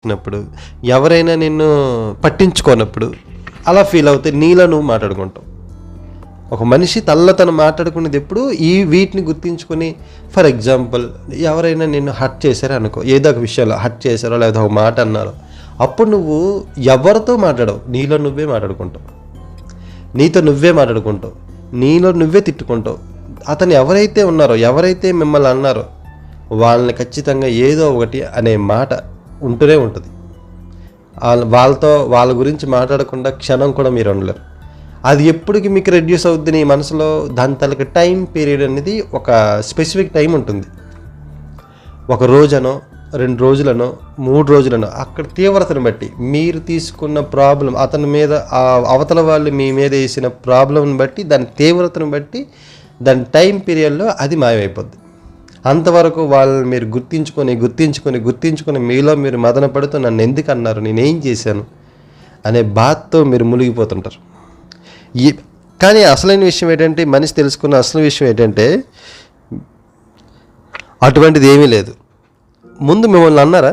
చేసినప్పుడు, ఎవరైనా నిన్ను పట్టించుకోనప్పుడు అలా ఫీల్ అవుతే నీలో నువ్వు మాట్లాడుకుంటావు. ఒక మనిషి తను మాట్లాడుకునేది ఎప్పుడు వీటిని గుర్తించుకొని, ఫర్ ఎగ్జాంపుల్ ఎవరైనా నిన్ను హర్ట్ చేశారో అనుకో, ఏదో ఒక విషయంలో హర్ట్ చేశారో లేదా ఒక మాట అన్నారో, అప్పుడు నువ్వు ఎవరితో మాట్లాడవు, నీలో నువ్వే మాట్లాడుకుంటావు, నీతో నువ్వే మాట్లాడుకుంటావు, నీలో నువ్వే తిట్టుకుంటావు. అతను ఎవరైతే ఉన్నారో, ఎవరైతే మిమ్మల్ని అన్నారో వాళ్ళని ఖచ్చితంగా ఏదో ఒకటి అనే మాట ఉంటూనే ఉంటుంది. వాళ్ళ గురించి మాట్లాడకుండా క్షణం కూడా మీరు ఉండలేరు. అది ఎప్పటికి మీకు రెడ్యూస్ అవుద్ది నీ మనసులో, దాని తలకి టైం పీరియడ్ అనేది ఒక స్పెసిఫిక్ టైం ఉంటుంది. ఒక రోజనో 2 రోజులనో 3 రోజులనో అక్కడ తీవ్రతను బట్టి మీరు తీసుకున్న ప్రాబ్లం, అతని మీద అవతల వాళ్ళు మీ మీద వేసిన ప్రాబ్లంని బట్టి, దాని తీవ్రతను బట్టి, దాని టైం పీరియడ్లో అది మాయమైపోద్ది. అంతవరకు వాళ్ళని మీరు గుర్తించుకొని మీలో మీరు మదన పడుతూ నన్ను ఎందుకు అన్నారు, నేనేం చేశాను అనే బాధతో మీరు మునిగిపోతుంటారు. కానీ అసలైన విషయం ఏంటంటే, మనిషి తెలుసుకున్న అసలు విషయం ఏంటంటే అటువంటిది ఏమీ లేదు. ముందు మిమ్మల్ని అన్నారా?